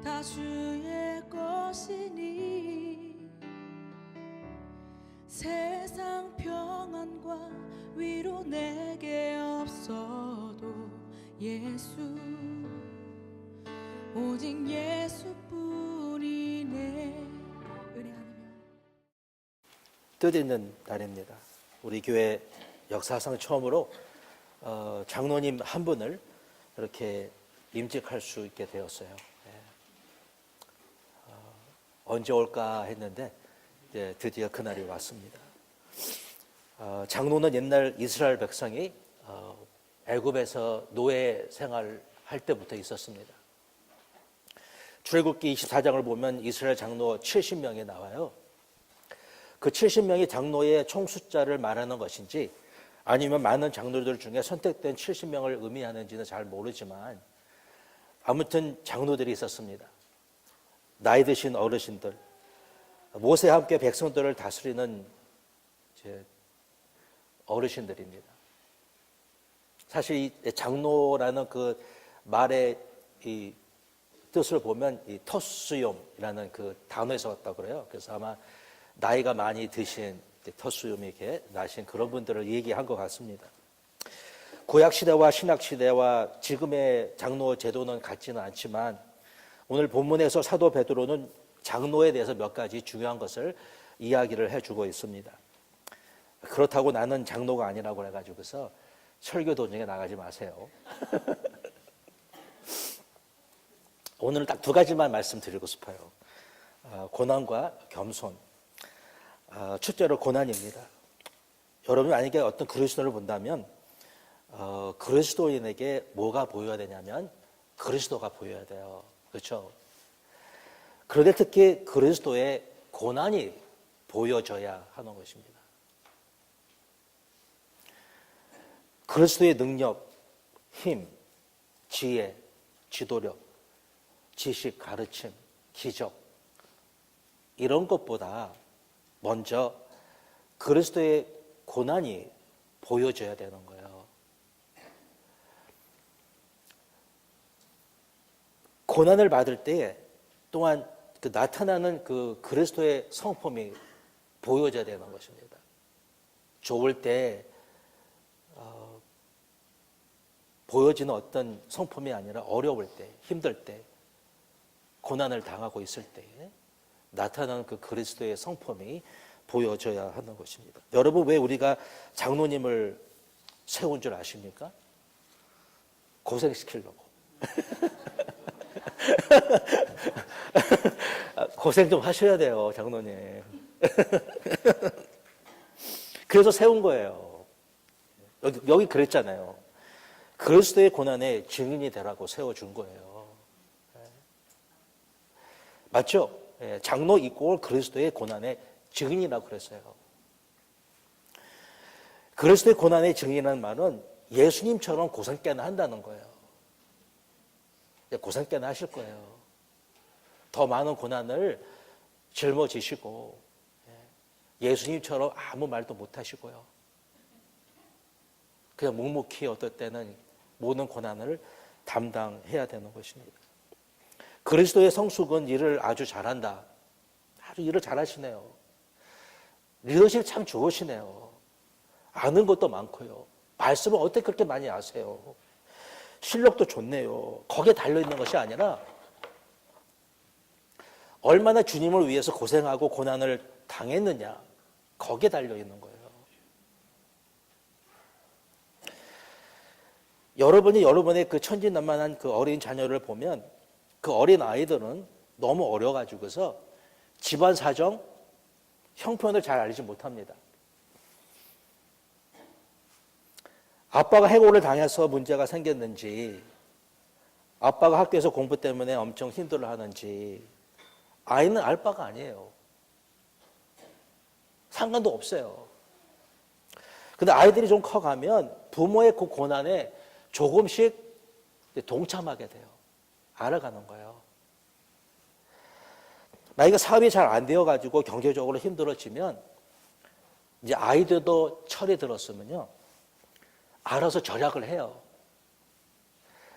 다 주의 것이니 세상 평안과 위로 내게 없어도 예수 오직 예수뿐이네. 은혜하며 뜻있는 날입니다. 우리 교회 역사상 처음으로 장로님 한 분을 이렇게 임직할 수 있게 되었어요. 언제 올까 했는데 이제 드디어 그날이 왔습니다. 장로는 옛날 이스라엘 백성이 애굽에서 노예 생활할 때부터 있었습니다. 출애굽기 24장을 보면 이스라엘 장로 70명이 나와요. 그 70명이 장로의 총 숫자를 말하는 것인지 아니면 많은 장로들 중에 선택된 70명을 의미하는지는 잘 모르지만 아무튼 장로들이 있었습니다. 나이 드신 어르신들, 모세와 함께 백성들을 다스리는 어르신들입니다. 사실 이 장로라는 그 말의 이 뜻을 보면 이 터수용이라는 그 단어에서 왔다고 그래요. 그래서 아마 나이가 많이 드신 터수용에게 나신 그런 분들을 얘기한 것 같습니다. 구약시대와 신약시대와 지금의 장로 제도는 같지는 않지만 오늘 본문에서 사도 베드로는 장로에 대해서 몇 가지 중요한 것을 이야기를 해주고 있습니다. 그렇다고 나는 장로가 아니라고 해가지고서 설교 도중에 나가지 마세요. 오늘은 딱 두 가지만 말씀드리고 싶어요. 고난과 겸손. 첫째로 고난입니다. 여러분이 만약에 어떤 그리스도를 본다면 그리스도인에게 뭐가 보여야 되냐면 그리스도가 보여야 돼요. 그렇죠? 그런데 특히 그리스도의 고난이 보여져야 하는 것입니다. 그리스도의 능력, 힘, 지혜, 지도력, 지식, 가르침, 기적 이런 것보다 먼저 그리스도의 고난이 보여져야 되는 거예요. 고난을 받을 때 또한 그 나타나는 그 그리스도의 성품이 보여져야 되는 것입니다. 좋을 때 보여지는 어떤 성품이 아니라 어려울 때, 힘들 때, 고난을 당하고 있을 때 나타나는 그 그리스도의 성품이 보여져야 하는 것입니다. 여러분, 왜 우리가 장로님을 세운 줄 아십니까? 고생시키려고. 고생 좀 하셔야 돼요, 장로님. 그래서 세운 거예요. 여기 그랬잖아요. 그리스도의 고난에 증인이 되라고 세워준 거예요. 맞죠? 장로 이꼴 그리스도의 고난의 증인이라고 그랬어요. 그리스도의 고난의 증인이라는 말은 예수님처럼 고생 꽤나 한다는 거예요. 고생 꽤나 하실 거예요. 더 많은 고난을 짊어지시고 예수님처럼 아무 말도 못 하시고요. 그냥 묵묵히 어떨 때는 모든 고난을 담당해야 되는 것입니다. 그리스도의 성숙은 일을 아주 잘한다. 아주 일을 잘하시네요. 리더십 참 좋으시네요. 아는 것도 많고요. 말씀을 어떻게 그렇게 많이 아세요. 실력도 좋네요. 거기에 달려있는 것이 아니라 얼마나 주님을 위해서 고생하고 고난을 당했느냐. 거기에 달려있는 거예요. 여러분이 여러분의 그 천진난만한 그 어린 자녀를 보면 그 어린 아이들은 너무 어려가지고서 집안 사정, 형편을 잘 알지 못합니다. 아빠가 해고를 당해서 문제가 생겼는지, 아빠가 학교에서 공부 때문에 엄청 힘들어 하는지, 아이는 알 바가 아니에요. 상관도 없어요. 근데 아이들이 좀 커가면 부모의 그 고난에 조금씩 동참하게 돼요. 알아가는 거예요. 만약에 사업이 잘 안 되어가지고 경제적으로 힘들어지면 이제 아이들도 철이 들었으면요. 알아서 절약을 해요.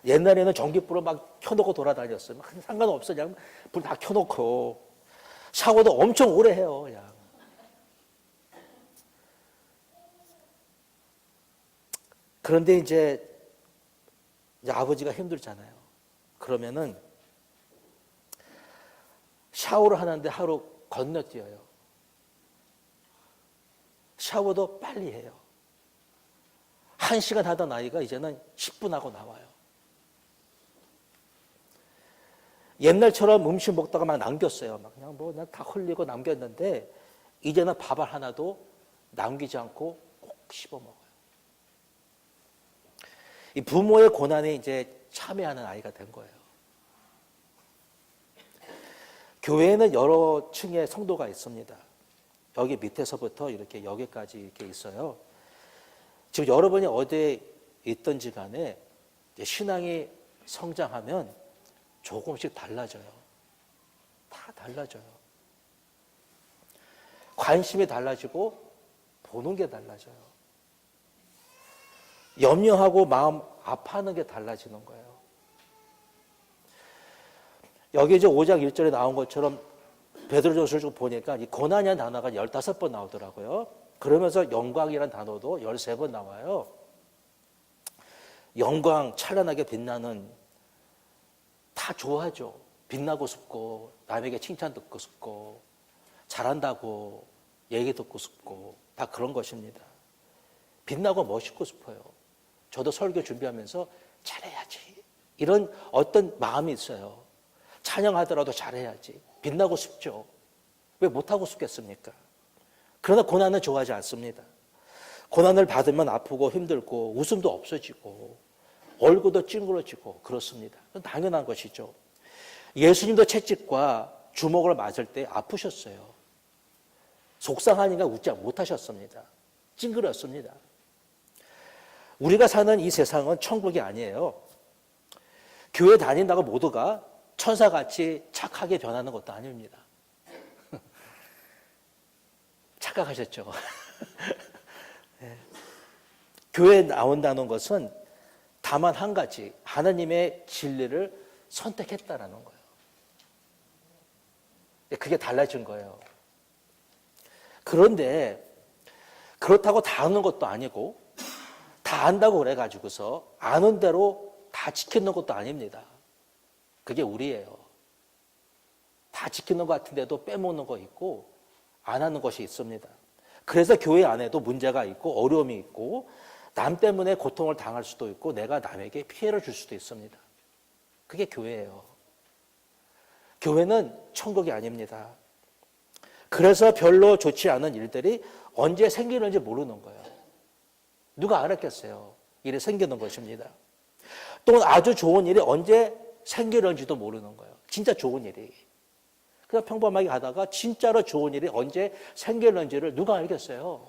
옛날에는 전기불을 막 켜놓고 돌아다녔어요. 상관없어. 그냥 불 다 켜놓고. 샤워도 엄청 오래 해요. 그냥. 그런데 이제 아버지가 힘들잖아요. 그러면은 샤워를 하는데 하루 건너뛰어요. 샤워도 빨리 해요. 1시간 하던 아이가 이제는 10분 하고 나와요. 옛날처럼 음식 먹다가 막 남겼어요. 막 그냥 뭐 다 흘리고 남겼는데 이제는 밥알 하나도 남기지 않고 꼭 씹어 먹어요. 이 부모의 고난에 이제 참여하는 아이가 된 거예요. 교회에는 여러 층의 성도가 있습니다. 여기 밑에서부터 이렇게 여기까지 이렇게 있어요. 지금 여러분이 어디에 있든지 간에 신앙이 성장하면 조금씩 달라져요. 다 달라져요. 관심이 달라지고 보는 게 달라져요. 염려하고 마음 아파하는 게 달라지는 거예요. 여기 이제 5장 1절에 나온 것처럼 베드로전서를 좀 보니까 이 고난이라는 단어가 15번 나오더라고요. 그러면서 영광이라는 단어도 13번 나와요. 영광, 찬란하게 빛나는, 다 좋아하죠. 빛나고 싶고, 남에게 칭찬 듣고 싶고, 잘한다고 얘기 듣고 싶고, 다 그런 것입니다. 빛나고 멋있고 싶어요. 저도 설교 준비하면서 잘해야지. 이런 어떤 마음이 있어요. 찬양하더라도 잘해야지. 빛나고 싶죠. 왜 못하고 싶겠습니까? 그러나 고난은 좋아하지 않습니다. 고난을 받으면 아프고 힘들고 웃음도 없어지고 얼굴도 찡그러지고 그렇습니다. 그건 당연한 것이죠. 예수님도 채찍과 주먹을 맞을 때 아프셨어요. 속상하니까 웃지 못하셨습니다. 찡그렸습니다. 우리가 사는 이 세상은 천국이 아니에요. 교회 다닌다고 모두가 천사같이 착하게 변하는 것도 아닙니다. 착각하셨죠? 네. 교회에 나온다는 것은 다만 한 가지, 하나님의 진리를 선택했다라는 거예요. 그게 달라진 거예요. 그런데 그렇다고 다 아는 것도 아니고 다 안다고 그래가지고서 아는 대로 다 지키는 것도 아닙니다. 그게 우리예요. 다 지키는 것 같은데도 빼먹는 거 있고 안 하는 것이 있습니다. 그래서 교회 안에도 문제가 있고 어려움이 있고 남 때문에 고통을 당할 수도 있고 내가 남에게 피해를 줄 수도 있습니다. 그게 교회예요. 교회는 천국이 아닙니다. 그래서 별로 좋지 않은 일들이 언제 생기는지 모르는 거예요. 누가 알았겠어요? 일이 생기는 것입니다. 또 아주 좋은 일이 언제 생기는지도 모르는 거예요. 진짜 좋은 일이. 그냥 평범하게 하다가 진짜로 좋은 일이 언제 생기는지를 누가 알겠어요?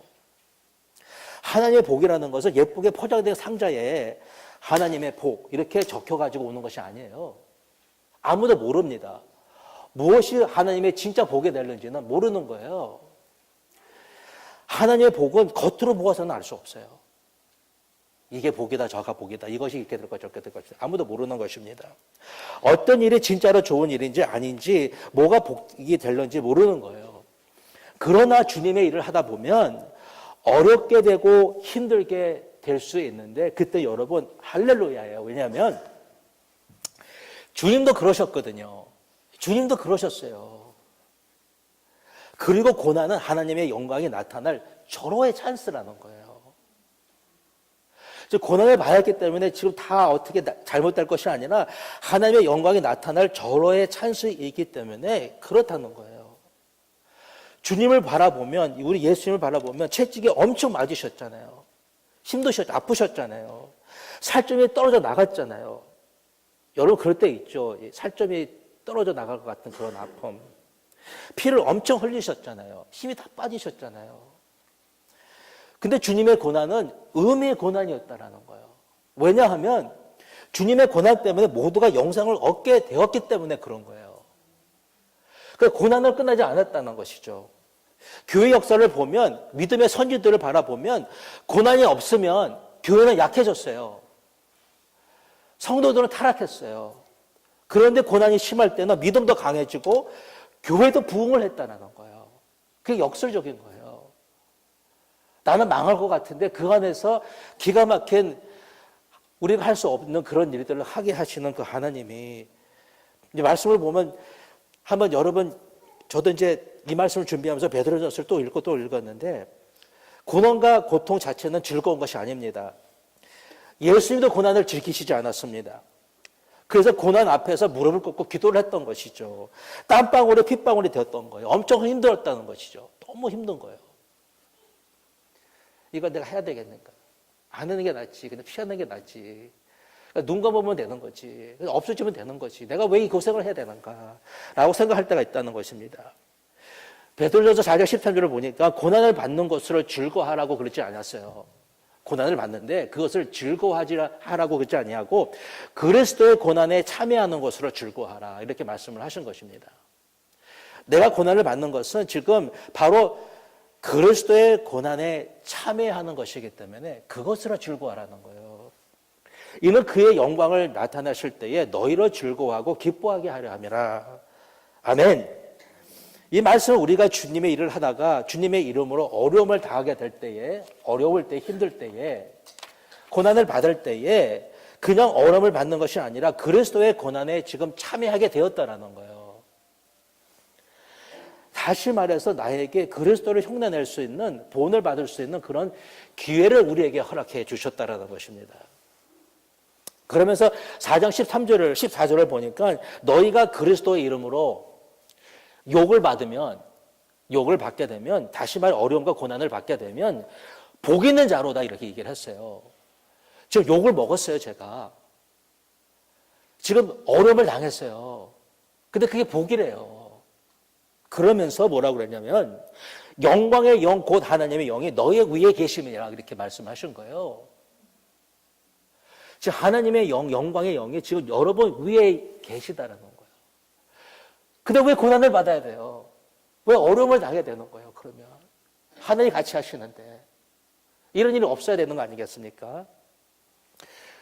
하나님의 복이라는 것은 예쁘게 포장된 상자에 하나님의 복 이렇게 적혀가지고 오는 것이 아니에요. 아무도 모릅니다. 무엇이 하나님의 진짜 복이 되는지는 모르는 거예요. 하나님의 복은 겉으로 보아서는 알 수 없어요. 이게 복이다, 저가 복이다, 이것이 이렇게 될 것, 저렇게 될 것, 아무도 모르는 것입니다. 어떤 일이 진짜로 좋은 일인지 아닌지, 뭐가 복이 될는지 모르는 거예요. 그러나 주님의 일을 하다 보면 어렵게 되고 힘들게 될 수 있는데 그때 여러분 할렐루야예요. 왜냐하면 주님도 그러셨거든요. 주님도 그러셨어요. 그리고 고난은 하나님의 영광이 나타날 절호의 찬스라는 거예요. 고난을 받았기 때문에 지금 다 어떻게 잘못될 것이 아니라 하나님의 영광이 나타날 절호의 찬스이기 때문에 그렇다는 거예요. 주님을 바라보면, 우리 예수님을 바라보면 채찍이 엄청 맞으셨잖아요. 힘드셨죠. 아프셨잖아요. 살점이 떨어져 나갔잖아요. 여러분 그럴 때 있죠. 살점이 떨어져 나갈 것 같은 그런 아픔. 피를 엄청 흘리셨잖아요. 힘이 다 빠지셨잖아요. 근데 주님의 고난은 의미의 고난이었다라는 거예요. 왜냐하면 주님의 고난 때문에 모두가 영생을 얻게 되었기 때문에 그런 거예요. 그러니까 고난을 끝나지 않았다는 것이죠. 교회 역사를 보면, 믿음의 선지들을 바라보면 고난이 없으면 교회는 약해졌어요. 성도들은 타락했어요. 그런데 고난이 심할 때는 믿음도 강해지고 교회도 부흥을 했다는 거예요. 그게 역설적인 거예요. 나는 망할 것 같은데 그 안에서 기가 막힌 우리가 할 수 없는 그런 일들을 하게 하시는 그 하나님이 이제 말씀을 보면 한번 여러분 저도 이제 이 말씀을 준비하면서 베드로전서를 또 읽고 또 읽었는데 고난과 고통 자체는 즐거운 것이 아닙니다. 예수님도 고난을 즐기시지 않았습니다. 그래서 고난 앞에서 무릎을 꿇고 기도를 했던 것이죠. 땀방울에 핏방울이 되었던 거예요. 엄청 힘들었다는 것이죠. 너무 힘든 거예요. 이거 내가 해야 되겠는가? 안 하는 게 낫지. 그냥 피하는 게 낫지. 그러니까 눈 감으면 되는 거지. 없어지면 되는 거지. 내가 왜 이 고생을 해야 되는가? 라고 생각할 때가 있다는 것입니다. 베드로전서 4장 13절을 보니까 고난을 받는 것으로 즐거워하라고 그러지 않았어요. 고난을 받는데 그것을 즐거워하라고 그러지 아니하고 그리스도의 고난에 참여하는 것으로 즐거워하라. 이렇게 말씀을 하신 것입니다. 내가 고난을 받는 것은 지금 바로 그리스도의 고난에 참여하는 것이기 때문에 그것으로 즐거워하라는 거예요. 이는 그의 영광을 나타내실 때에 너희로 즐거워하고 기뻐하게 하려 함이라. 아멘. 이 말씀은 우리가 주님의 일을 하다가 주님의 이름으로 어려움을 당하게 될 때에, 어려울 때, 힘들 때에, 고난을 받을 때에 그냥 어려움을 받는 것이 아니라 그리스도의 고난에 지금 참여하게 되었다라는 거예요. 다시 말해서 나에게 그리스도를 흉내낼 수 있는, 본을 받을 수 있는 그런 기회를 우리에게 허락해 주셨다라는 것입니다. 그러면서 4장 13절을, 14절을 보니까 너희가 그리스도의 이름으로 욕을 받게 되면, 다시 말해 어려움과 고난을 받게 되면 복 있는 자로다 이렇게 얘기를 했어요. 지금 욕을 먹었어요, 제가. 지금 어려움을 당했어요. 근데 그게 복이래요. 그러면서 뭐라고 그랬냐면 영광의 영 곧 하나님의 영이 너의 위에 계심이라 이렇게 말씀하신 거예요. 지금 하나님의 영, 영광의 영이 지금 여러분 위에 계시다라는 거예요. 근데 왜 고난을 받아야 돼요? 왜 어려움을 당해야 되는 거예요? 그러면 하나님이 같이 하시는데 이런 일이 없어야 되는 거 아니겠습니까?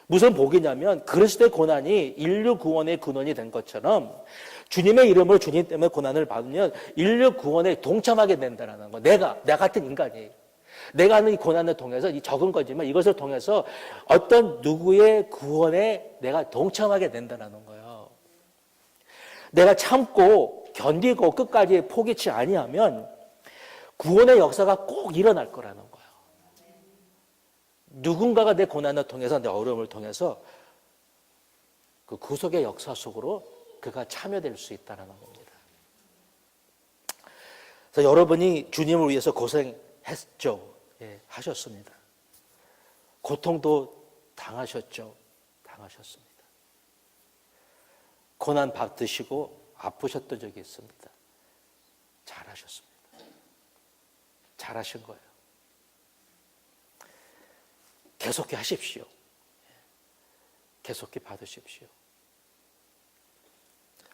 무슨 복이냐면 그리스도의 고난이 인류 구원의 근원이 된 것처럼 주님의 이름으로 주님 때문에 고난을 받으면 인류 구원에 동참하게 된다는 거. 나 같은 인간이 내가 하는 이 고난을 통해서 이 적은 거지만 이것을 통해서 어떤 누구의 구원에 내가 동참하게 된다는 거예요. 내가 참고 견디고 끝까지 포기치 아니하면 구원의 역사가 꼭 일어날 거라는 거예요. 누군가가 내 고난을 통해서 내 어려움을 통해서 그 구속의 역사 속으로 그가 참여될 수 있다는 겁니다. 그래서 여러분이 주님을 위해서 고생했죠. 예, 하셨습니다. 고통도 당하셨죠. 당하셨습니다. 고난 받으시고 아프셨던 적이 있습니다. 잘하셨습니다. 잘하신 거예요. 계속히 하십시오. 계속히 받으십시오.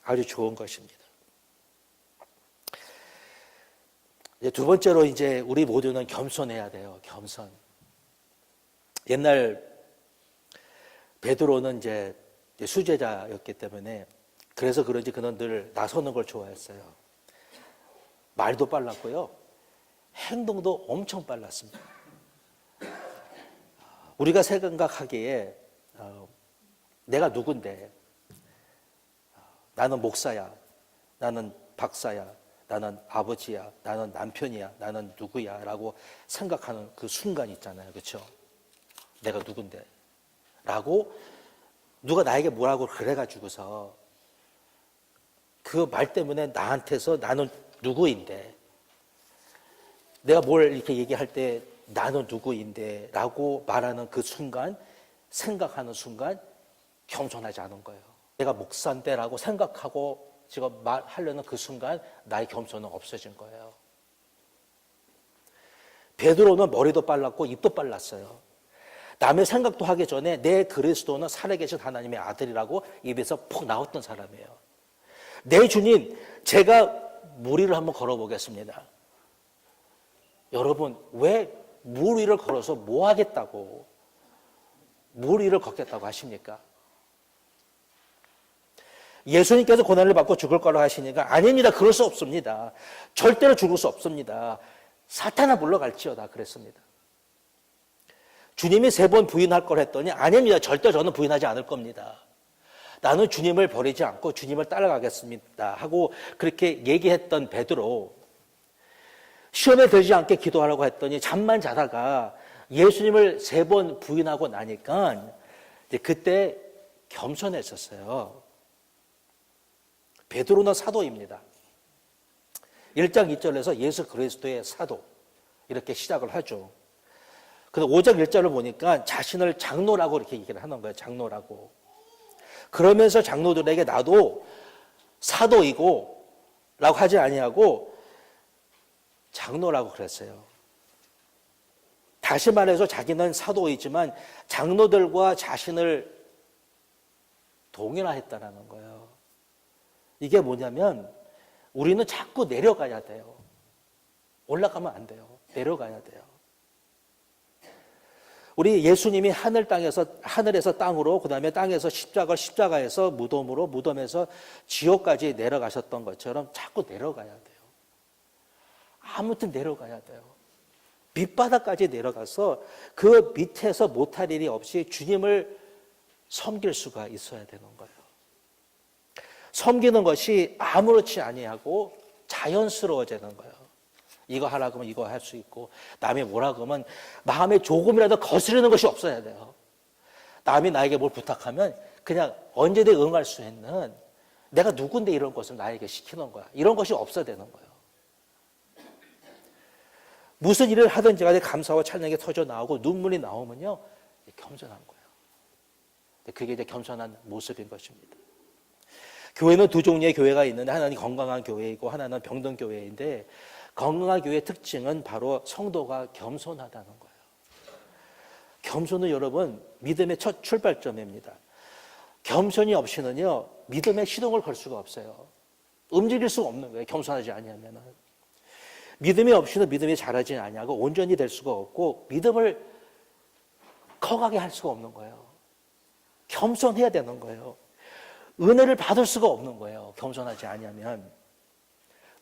아주 좋은 것입니다. 이제 두 번째로 이제 우리 모두는 겸손해야 돼요. 겸손. 옛날 베드로는 이제 수제자였기 때문에 그래서 그런지 그는 늘 나서는 걸 좋아했어요. 말도 빨랐고요. 행동도 엄청 빨랐습니다. 우리가 생각하기에 내가 누군데 나는 목사야, 나는 박사야, 나는 아버지야, 나는 남편이야, 나는 누구야 라고 생각하는 그 순간 있잖아요. 그렇죠? 내가 누군데 라고 누가 나에게 뭐라고 그래가지고서 그 말 때문에 나한테서 나는 누구인데 내가 뭘 이렇게 얘기할 때 나는 누구인데 라고 말하는 그 순간, 생각하는 순간 겸손하지 않은 거예요. 내가 목사인데 라고 생각하고 지금 말하려는 그 순간 나의 겸손은 없어진 거예요. 베드로는 머리도 빨랐고 입도 빨랐어요. 남의 생각도 하기 전에 내 그리스도는 살아계신 하나님의 아들이라고 입에서 푹 나왔던 사람이에요. 내 주님, 제가 물 위를 한번 걸어보겠습니다. 여러분, 왜 물 위를 걸어서 뭐 하겠다고 물 위를 걷겠다고 하십니까? 예수님께서 고난을 받고 죽을 거라고 하시니까 아닙니다. 그럴 수 없습니다. 절대로 죽을 수 없습니다. 사탄아 물러갈지어다 그랬습니다. 주님이 3번 부인할 걸 했더니 아닙니다. 절대 저는 부인하지 않을 겁니다. 나는 주님을 버리지 않고 주님을 따라가겠습니다 하고 그렇게 얘기했던 베드로, 시험에 들지 않게 기도하라고 했더니 잠만 자다가 예수님을 3번 부인하고 나니까 이제 그때 겸손했었어요. 베드로는 사도입니다. 1장 2절에서 예수 그리스도의 사도 이렇게 시작을 하죠. 근데 5장 1절을 보니까 자신을 장로라고 이렇게 얘기를 하는 거예요. 장로라고. 그러면서 장로들에게 나도 사도이고 라고 하지 아니하고 장로라고 그랬어요. 다시 말해서 자기는 사도이지만 장로들과 자신을 동일화했다는 거예요. 이게 뭐냐면 우리는 자꾸 내려가야 돼요. 올라가면 안 돼요. 내려가야 돼요. 우리 예수님이 하늘에서 땅으로, 그 다음에 땅에서 십자가에서 무덤으로, 무덤에서 지옥까지 내려가셨던 것처럼 자꾸 내려가야 돼요. 아무튼 내려가야 돼요. 밑바닥까지 내려가서 그 밑에서 못할 일이 없이 주님을 섬길 수가 있어야 되는 거예요. 섬기는 것이 아무렇지 아니하고 자연스러워지는 거예요. 이거 하라고 하면 이거 할 수 있고, 남이 뭐라고 하면 마음에 조금이라도 거스르는 것이 없어야 돼요. 남이 나에게 뭘 부탁하면 그냥 언제든 응할 수 있는, 내가 누군데 이런 것을 나에게 시키는 거야, 이런 것이 없어야 되는 거예요. 무슨 일을 하든지 간에 감사와 찬양이 터져 나오고 눈물이 나오면요, 겸손한 거예요. 그게 이제 겸손한 모습인 것입니다. 교회는 2종류의 교회가 있는데, 하나는 건강한 교회이고 하나는 병든 교회인데, 건강한 교회의 특징은 바로 성도가 겸손하다는 거예요. 겸손은 여러분 믿음의 첫 출발점입니다. 겸손이 없이는요 믿음의 시동을 걸 수가 없어요. 움직일 수가 없는 거예요. 겸손하지 아니하면은. 믿음이 없이는 믿음이 자라지 아니하고 온전히 될 수가 없고 믿음을 커가게 할 수가 없는 거예요. 겸손해야 되는 거예요. 은혜를 받을 수가 없는 거예요. 겸손하지 아니하면.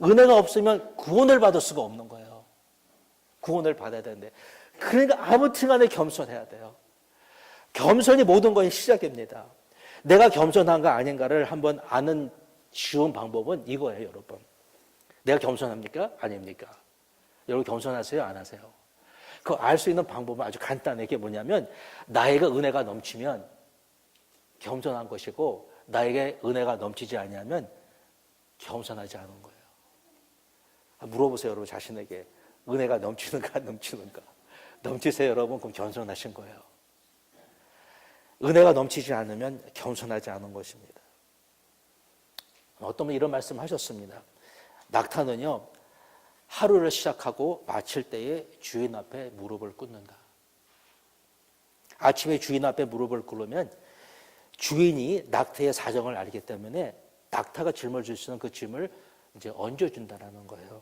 은혜가 없으면 구원을 받을 수가 없는 거예요. 구원을 받아야 되는데, 그러니까 아무튼 간에 겸손해야 돼요. 겸손이 모든 것의 시작입니다. 내가 겸손한가 아닌가를 한번 아는 쉬운 방법은 이거예요, 여러분. 내가 겸손합니까? 아닙니까? 여러분 겸손하세요? 안 하세요? 그거 알 수 있는 방법은 아주 간단해. 이게 뭐냐면, 나에게 은혜가 넘치면 겸손한 것이고, 나에게 은혜가 넘치지 아니하면 겸손하지 않은 거예요. 물어보세요, 여러분 자신에게. 은혜가 넘치는가 안 넘치는가? 넘치세요, 여러분? 그럼 겸손하신 거예요. 은혜가 넘치지 않으면 겸손하지 않은 것입니다. 어떤 분 이런 말씀 하셨습니다. 낙타는요, 하루를 시작하고 마칠 때에 주인 앞에 무릎을 꿇는다. 아침에 주인 앞에 무릎을 꿇으면 주인이 낙타의 사정을 알기 때문에 낙타가 짊어질 수 있는 그 짐을 이제 얹어준다는 거예요.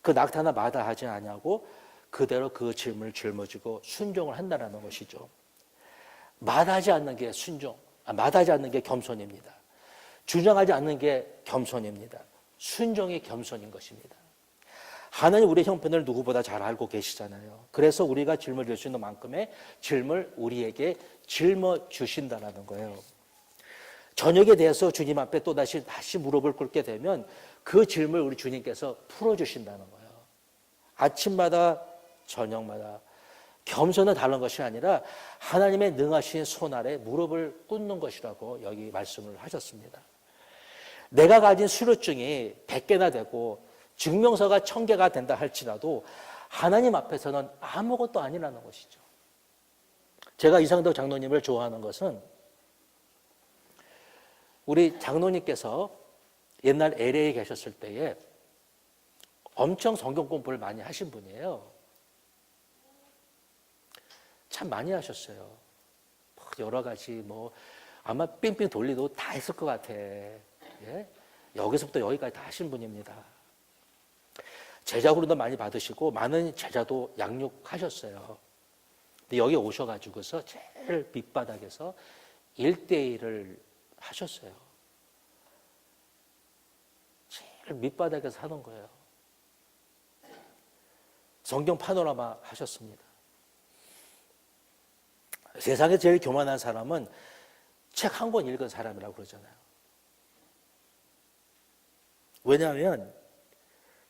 그 낙타나 마다하지 않냐고 그대로 그 짐을 짊어지고 순종을 한다는 것이죠. 마다하지 않는 게 마다하지 않는 게 겸손입니다. 주장하지 않는 게 겸손입니다. 순종이 겸손인 것입니다. 하나님 우리의 형편을 누구보다 잘 알고 계시잖아요. 그래서 우리가 짊어질 수 있는 만큼의 짐을 우리에게 짊어주신다는 거예요. 저녁에 대해서 주님 앞에 다시 무릎을 꿇게 되면 그 짐을 우리 주님께서 풀어주신다는 거예요. 아침마다 저녁마다. 겸손은 다른 것이 아니라 하나님의 능하신 손 아래 무릎을 꿇는 것이라고 여기 말씀을 하셨습니다. 내가 가진 수료증이 100개나 되고 증명서가 1000개가 된다 할지라도 하나님 앞에서는 아무것도 아니라는 것이죠. 제가 이상덕 장로님을 좋아하는 것은 우리 장로님께서 옛날 LA에 계셨을 때에 엄청 성경 공부를 많이 하신 분이에요. 참 많이 하셨어요. 여러 가지 아마 삥삥 돌리도 다 했을 것 같아. 예? 여기서부터 여기까지 다 하신 분입니다. 제자 후로도 많이 받으시고 많은 제자도 양육하셨어요. 근데 여기 오셔가지고서 제일 밑바닥에서 1대1을 하셨어요. 밑바닥에서 사는 거예요. 성경 파노라마 하셨습니다. 세상에 제일 교만한 사람은 책 한 권 읽은 사람이라고 그러잖아요. 왜냐하면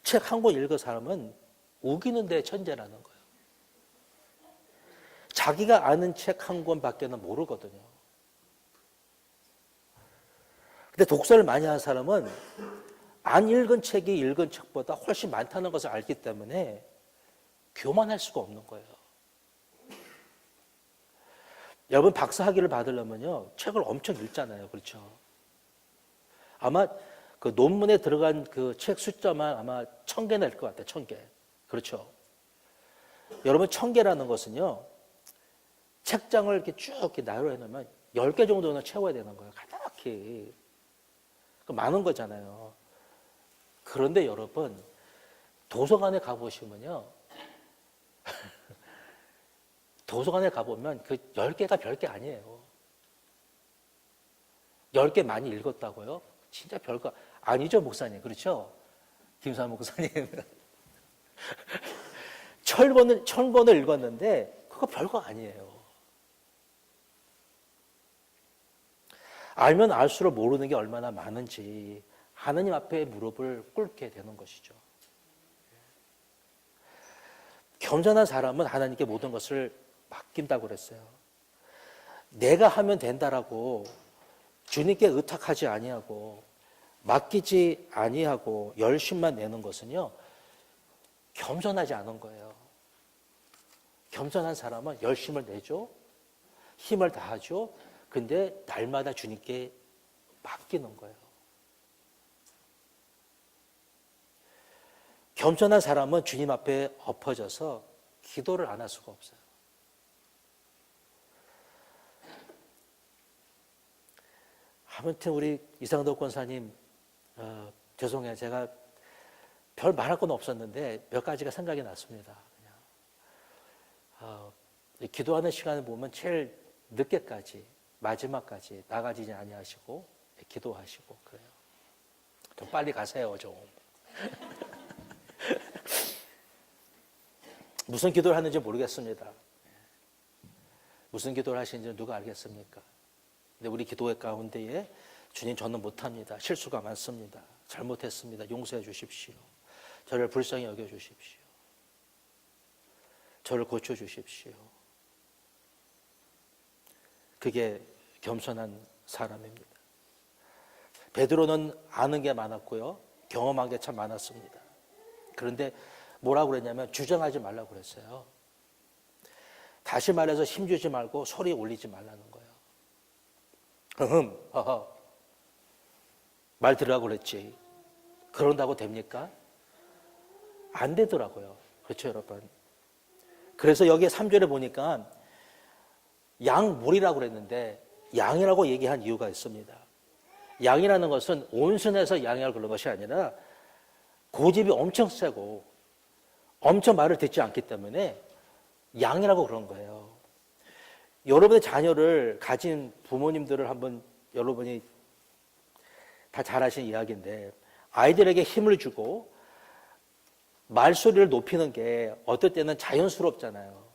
책 한 권 읽은 사람은 우기는 데 천재라는 거예요. 자기가 아는 책 한 권밖에는 모르거든요. 근데 독서를 많이 하는 사람은 안 읽은 책이 읽은 책보다 훨씬 많다는 것을 알기 때문에 교만할 수가 없는 거예요. 여러분 박사학위를 받으려면요 책을 엄청 읽잖아요. 그렇죠? 아마 그 논문에 들어간 그 책 숫자만 아마 1000개 낼 것 같아요. 1000개. 그렇죠? 여러분 1000개라는 것은요 책장을 이렇게 쭉 이렇게 나열해 놓으면 10개 정도는 채워야 되는 거예요. 가득히. 많은 거잖아요. 그런데 여러분 도서관에 가보시면요 도서관에 가보면 그 10개가 별게 아니에요. 10개 많이 읽었다고요? 진짜 별거 아니죠, 목사님. 그렇죠? 김삼 목사님. 1000권을 읽었는데 그거 별거 아니에요. 알면 알수록 모르는 게 얼마나 많은지 하느님 앞에 무릎을 꿇게 되는 것이죠. 겸손한 사람은 하나님께 모든 것을 맡긴다고 그랬어요. 내가 하면 된다라고 주님께 의탁하지 아니하고 맡기지 아니하고 열심만 내는 것은요 겸손하지 않은 거예요. 겸손한 사람은 열심을 내죠. 힘을 다하죠. 근데 날마다 주님께 맡기는 거예요. 겸손한 사람은 주님 앞에 엎어져서 기도를 안 할 수가 없어요. 아무튼 우리 이상덕 권사님 죄송해요. 제가 별 말할 건 없었는데 몇 가지가 생각이 났습니다. 그냥 기도하는 시간을 보면 제일 늦게까지 마지막까지 나가지지 아니하시고 기도하시고 그래요. 좀 빨리 가세요 좀. 무슨 기도를 하는지 모르겠습니다. 무슨 기도를 하시는지 누가 알겠습니까? 근데 우리 기도의 가운데에 주님 저는 못합니다. 실수가 많습니다. 잘못했습니다. 용서해 주십시오. 저를 불쌍히 여겨 주십시오. 저를 고쳐 주십시오. 그게 겸손한 사람입니다. 베드로는 아는 게 많았고요. 경험한 게 참 많았습니다. 그런데 뭐라고 그랬냐면 주장하지 말라고 그랬어요. 다시 말해서 힘주지 말고 소리 올리지 말라는 거예요. 허허. 말 들으라고 그랬지. 그런다고 됩니까? 안 되더라고요. 그렇죠, 여러분? 그래서 여기에 3절에 보니까 양물이라고 그랬는데 양이라고 얘기한 이유가 있습니다. 양이라는 것은 온순해서 양이라고 그런 것이 아니라 고집이 엄청 세고 엄청 말을 듣지 않기 때문에 양이라고 그런 거예요. 여러분의 자녀를 가진 부모님들을 한번 여러분이 다 잘 아시는 이야기인데 아이들에게 힘을 주고 말소리를 높이는 게 어떨 때는 자연스럽잖아요.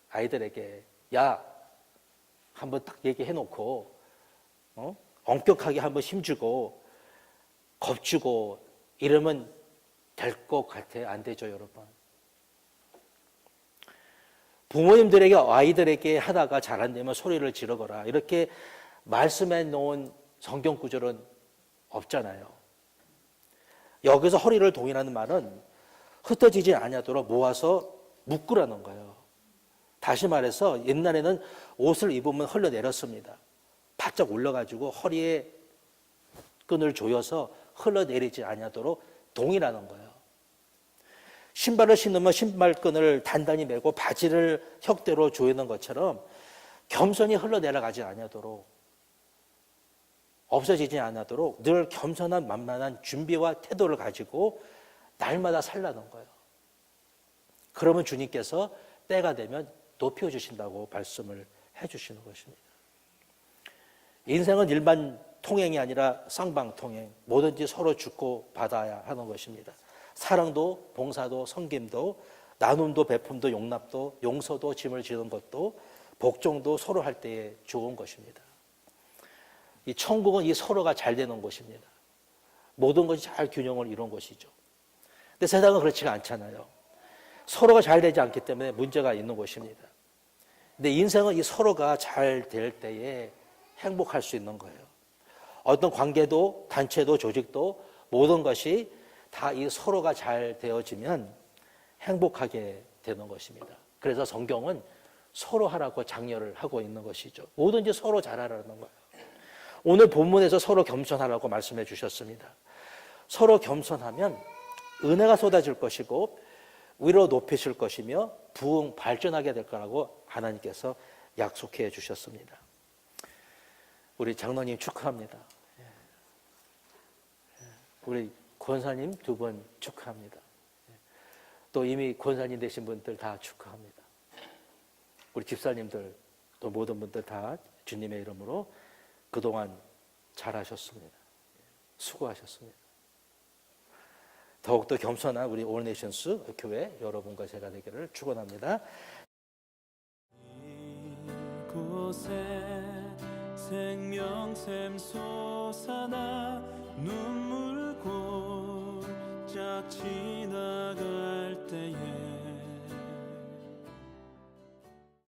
아이들에게 야 한번 딱 얘기해 놓고 엄격하게 한번 힘주고 겁주고 이러면 될 것 같아요? 안 되죠, 여러분? 부모님들에게 아이들에게 하다가 잘 안 되면 소리를 지르거라 이렇게 말씀해 놓은 성경 구절은 없잖아요. 여기서 허리를 동이라는 말은 흩어지지 아니하도록 모아서 묶으라는 거예요. 다시 말해서 옛날에는 옷을 입으면 흘러내렸습니다. 바짝 올라가지고 허리에 끈을 조여서 흘러내리지 아니하도록 동이라는 거예요. 신발을 신으면 신발끈을 단단히 매고 바지를 혁대로 조이는 것처럼 겸손히 흘러내려가지 아니하도록 없어지지 않도록 늘 겸손한 만만한 준비와 태도를 가지고 날마다 살라는 거예요. 그러면 주님께서 때가 되면 높여주신다고 말씀을 해주시는 것입니다. 인생은 일반 통행이 아니라 쌍방통행, 뭐든지 서로 주고 받아야 하는 것입니다. 사랑도 봉사도 섬김도 나눔도 베품도 용납도 용서도 짐을 지는 것도 복종도 서로 할 때에 좋은 것입니다. 이 천국은 이 서로가 잘 되는 곳입니다. 모든 것이 잘 균형을 이룬 것이죠. 근데 세상은 그렇지가 않잖아요. 서로가 잘 되지 않기 때문에 문제가 있는 것입니다. 근데 인생은 이 서로가 잘 될 때에 행복할 수 있는 거예요. 어떤 관계도 단체도 조직도 모든 것이 다 이 서로가 잘 되어지면 행복하게 되는 것입니다. 그래서 성경은 서로 하라고 장려를 하고 있는 것이죠. 뭐든지 서로 잘하라는 거예요. 오늘 본문에서 서로 겸손하라고 말씀해 주셨습니다. 서로 겸손하면 은혜가 쏟아질 것이고 위로 높이실 것이며 부흥 발전하게 될 거라고 하나님께서 약속해 주셨습니다. 우리 장로님 축하합니다. 우리 권사님 두 분 축하합니다. 또 이미 권사님 되신 분들 다 축하합니다. 우리 집사님들 또 모든 분들 다 주님의 이름으로 그동안 잘하셨습니다. 수고하셨습니다. 더욱더 겸손한 우리 올네이션스 교회 여러분과 제가 되기를 축원합니다. 이곳에 생명샘 솟아나 눈물 골짝 지나갈 때에